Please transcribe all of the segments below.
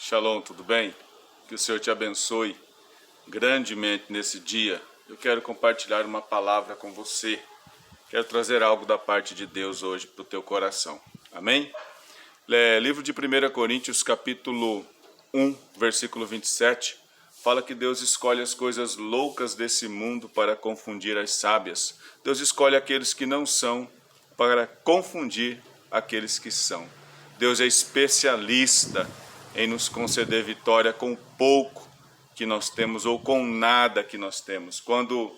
Shalom, tudo bem? Que o Senhor te abençoe grandemente nesse dia. Eu quero compartilhar uma palavra com você. Quero trazer algo da parte de Deus hoje para o teu coração. Amém? Livro de 1 Coríntios, capítulo 1, versículo 27, fala que Deus escolhe as coisas loucas desse mundo para confundir as sábias. Deus escolhe aqueles que não são para confundir aqueles que são. Deus é especialista em nos conceder vitória com pouco que nós temos ou com nada que nós temos. Quando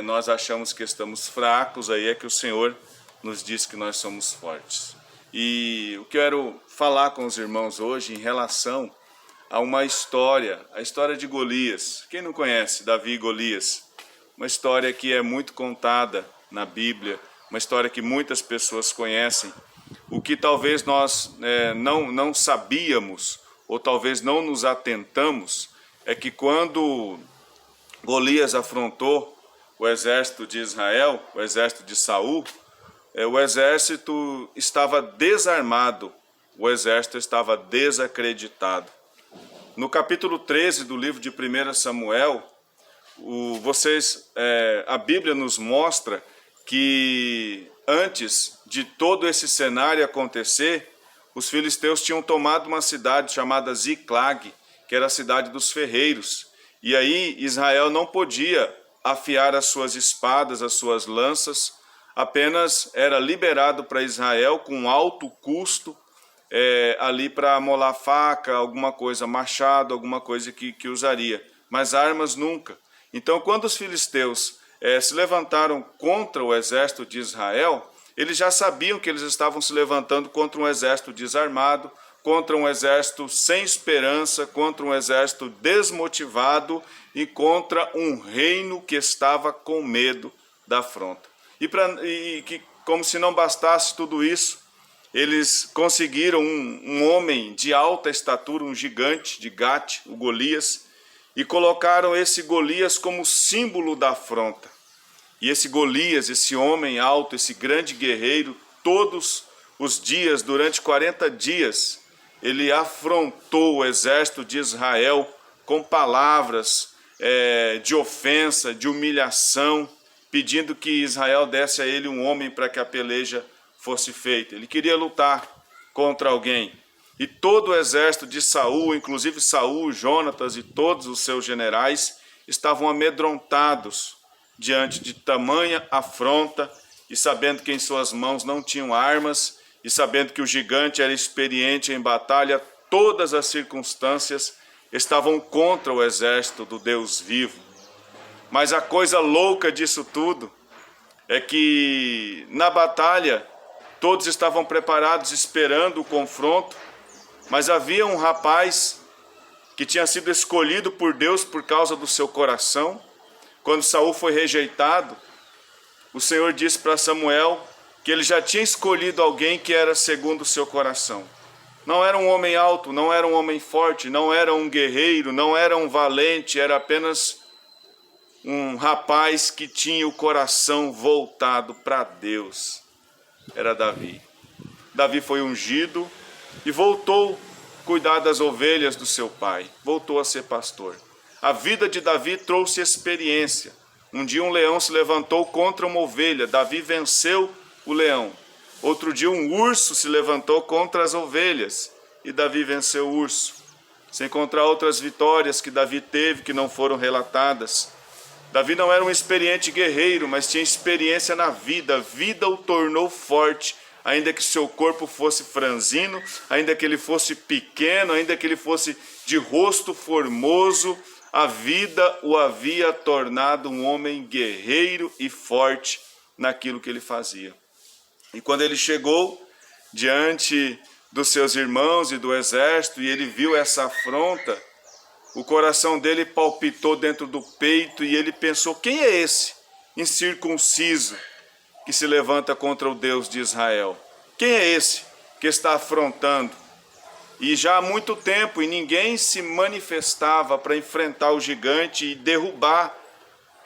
nós achamos que estamos fracos, aí é que o Senhor nos diz que nós somos fortes. E eu quero falar com os irmãos hoje em relação a uma história, a história de Golias. Quem não conhece Davi e Golias? Uma história que é muito contada na Bíblia, uma história que muitas pessoas conhecem. O que talvez nós não sabíamos ou talvez não nos atentamos é que quando Golias afrontou o exército de Israel, o exército de Saul, o exército estava desarmado, o exército estava desacreditado. No capítulo 13 do livro de 1 Samuel, a Bíblia nos mostra que antes de todo esse cenário acontecer, os filisteus tinham tomado uma cidade chamada Ziclag, que era a cidade dos ferreiros. E aí Israel não podia afiar as suas espadas, as suas lanças, apenas era liberado para Israel com alto custo ali para amolar faca, alguma coisa, machado, alguma coisa que usaria, mas armas nunca. Então, quando os filisteus se levantaram contra o exército de Israel, eles já sabiam que eles estavam se levantando contra um exército desarmado, contra um exército sem esperança, contra um exército desmotivado e contra um reino que estava com medo da afronta. E que, como se não bastasse tudo isso, eles conseguiram um homem de alta estatura, um gigante de Gate, o Golias, e colocaram esse Golias como símbolo da afronta. E esse Golias, esse homem alto, esse grande guerreiro, todos os dias, durante 40 dias, ele afrontou o exército de Israel com palavras de ofensa, de humilhação, pedindo que Israel desse a ele um homem para que a peleja fosse feita. Ele queria lutar contra alguém. E todo o exército de Saul, inclusive Saul, Jonatas e todos os seus generais, estavam amedrontados diante de tamanha afronta e sabendo que em suas mãos não tinham armas e sabendo que o gigante era experiente em batalha, todas as circunstâncias estavam contra o exército do Deus vivo. Mas a coisa louca disso tudo é que na batalha todos estavam preparados esperando o confronto, mas havia um rapaz que tinha sido escolhido por Deus por causa do seu coração. Quando Saul foi rejeitado, o Senhor disse para Samuel que ele já tinha escolhido alguém que era segundo o seu coração. Não era um homem alto, não era um homem forte, não era um guerreiro, não era um valente, era apenas um rapaz que tinha o coração voltado para Deus. Era Davi. Davi foi ungido e voltou a cuidar das ovelhas do seu pai, voltou a ser pastor. A vida de Davi trouxe experiência. Um dia um leão se levantou contra uma ovelha, Davi venceu o leão. Outro dia um urso se levantou contra as ovelhas e Davi venceu o urso. Sem contar outras vitórias que Davi teve que não foram relatadas. Davi não era um experiente guerreiro, mas tinha experiência na vida. A vida o tornou forte, ainda que seu corpo fosse franzino, ainda que ele fosse pequeno, ainda que ele fosse de rosto formoso, a vida o havia tornado um homem guerreiro e forte naquilo que ele fazia. E quando ele chegou diante dos seus irmãos e do exército, e ele viu essa afronta, o coração dele palpitou dentro do peito e ele pensou: quem é esse incircunciso que se levanta contra o Deus de Israel? Quem é esse que está afrontando? E já há muito tempo e ninguém se manifestava para enfrentar o gigante e derrubar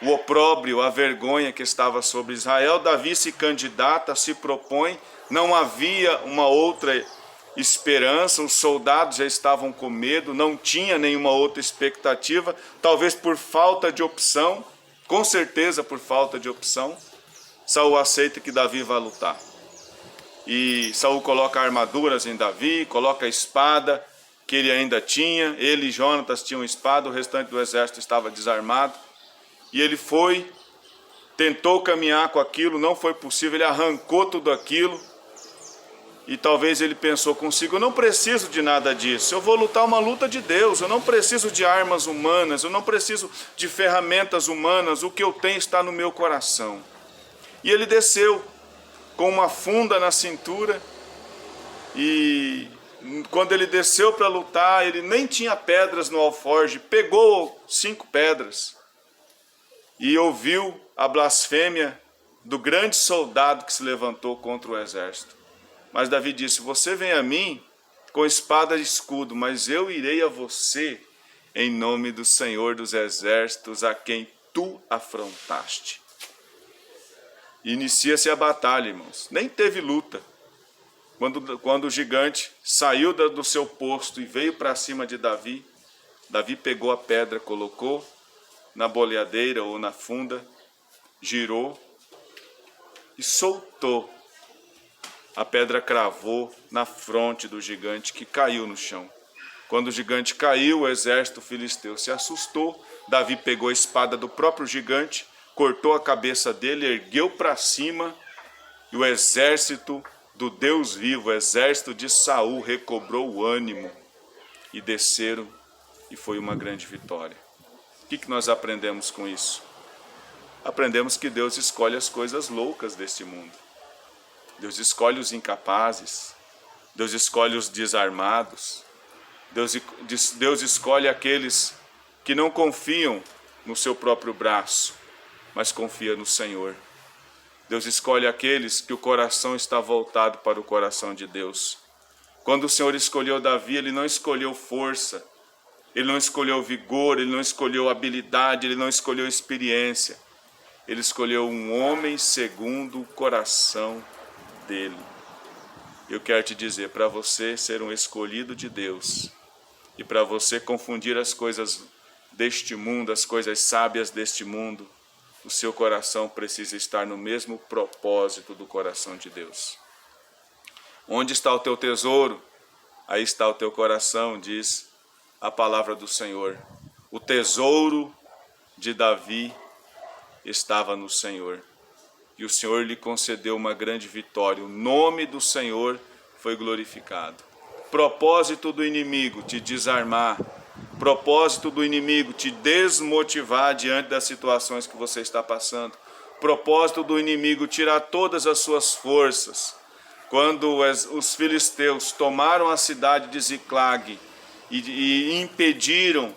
o opróbrio, a vergonha que estava sobre Israel. Davi se candidata, se propõe, não havia uma outra esperança, os soldados já estavam com medo, não tinha nenhuma outra expectativa, talvez por falta de opção, com certeza por falta de opção. Saul aceita que Davi vai lutar. E Saul coloca armaduras em Davi, coloca a espada que ele ainda tinha, ele e Jonatas tinham espada, o restante do exército estava desarmado. E ele foi, tentou caminhar com aquilo, não foi possível, ele arrancou tudo aquilo. E talvez ele pensou consigo, eu não preciso de nada disso, eu vou lutar uma luta de Deus, eu não preciso de armas humanas, eu não preciso de ferramentas humanas, o que eu tenho está no meu coração. E ele desceu com uma funda na cintura, e quando ele desceu para lutar, ele nem tinha pedras no alforje, pegou 5 pedras e ouviu a blasfêmia do grande soldado que se levantou contra o exército. Mas Davi disse, você vem a mim com espada e escudo, mas eu irei a você em nome do Senhor dos exércitos, a quem tu afrontaste. Inicia-se a batalha, irmãos. Nem teve luta. Quando o gigante saiu do seu posto e veio para cima de Davi, Davi pegou a pedra, colocou na boleadeira ou na funda, girou e soltou. A pedra cravou na fronte do gigante, que caiu no chão. Quando o gigante caiu, o exército filisteu se assustou. Davi pegou a espada do próprio gigante, cortou a cabeça dele, ergueu para cima, e o exército do Deus vivo, o exército de Saul, recobrou o ânimo e desceram, e foi uma grande vitória. O que nós aprendemos com isso? Aprendemos que Deus escolhe as coisas loucas deste mundo. Deus escolhe os incapazes, Deus escolhe os desarmados, Deus escolhe aqueles que não confiam no seu próprio braço, mas confia no Senhor. Deus escolhe aqueles que o coração está voltado para o coração de Deus. Quando o Senhor escolheu Davi, Ele não escolheu força, Ele não escolheu vigor, Ele não escolheu habilidade, Ele não escolheu experiência. Ele escolheu um homem segundo o coração dele. Eu quero te dizer, para você ser um escolhido de Deus e para você confundir as coisas deste mundo, as coisas sábias deste mundo, o seu coração precisa estar no mesmo propósito do coração de Deus. Onde está o teu tesouro? Aí está o teu coração, diz a palavra do Senhor. O tesouro de Davi estava no Senhor, e o Senhor lhe concedeu uma grande vitória. O nome do Senhor foi glorificado. Propósito do inimigo, te desarmar. Propósito do inimigo, te desmotivar diante das situações que você está passando. Propósito do inimigo, tirar todas as suas forças. Quando os filisteus tomaram a cidade de Ziclag e impediram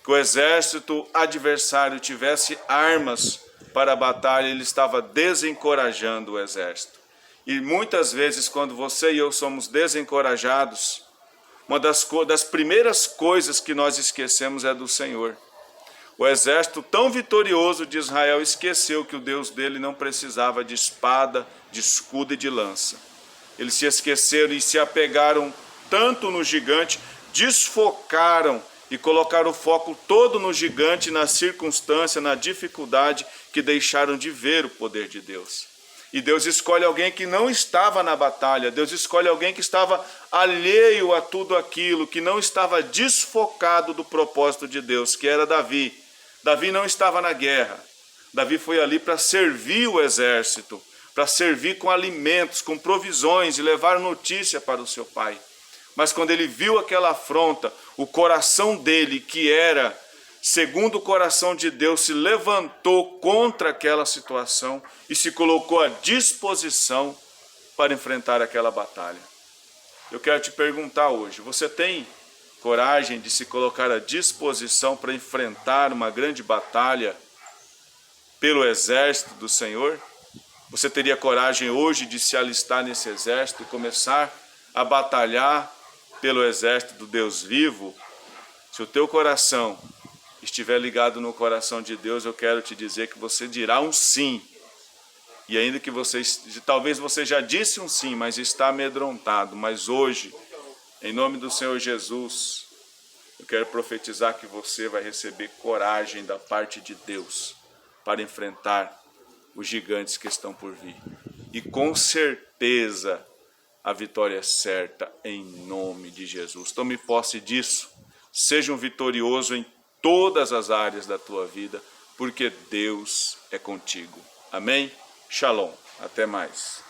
que o exército adversário tivesse armas para a batalha, ele estava desencorajando o exército. E muitas vezes, quando você e eu somos desencorajados, uma das primeiras coisas que nós esquecemos é do Senhor. O exército tão vitorioso de Israel esqueceu que o Deus dele não precisava de espada, de escudo e de lança. Eles se esqueceram e se apegaram tanto no gigante, desfocaram e colocaram o foco todo no gigante, na circunstância, na dificuldade, que deixaram de ver o poder de Deus. E Deus escolhe alguém que não estava na batalha, Deus escolhe alguém que estava alheio a tudo aquilo, que não estava desfocado do propósito de Deus, que era Davi. Davi não estava na guerra, Davi foi ali para servir o exército, para servir com alimentos, com provisões e levar notícia para o seu pai. Mas quando ele viu aquela afronta, o coração dele, que era segundo o coração de Deus, se levantou contra aquela situação e se colocou à disposição para enfrentar aquela batalha. Eu quero te perguntar hoje, você tem coragem de se colocar à disposição para enfrentar uma grande batalha pelo exército do Senhor? Você teria coragem hoje de se alistar nesse exército e começar a batalhar pelo exército do Deus vivo? Se o teu coração estiver ligado no coração de Deus, eu quero te dizer que você dirá um sim. E ainda que talvez você já disse um sim, mas está amedrontado, mas hoje Em nome do Senhor Jesus, eu quero profetizar que você vai receber coragem da parte de Deus para enfrentar os gigantes que estão por vir. E com certeza a vitória é certa em nome de Jesus. Tome posse disso. Seja um vitorioso em todas as áreas da tua vida, porque Deus é contigo. Amém? Shalom. Até mais.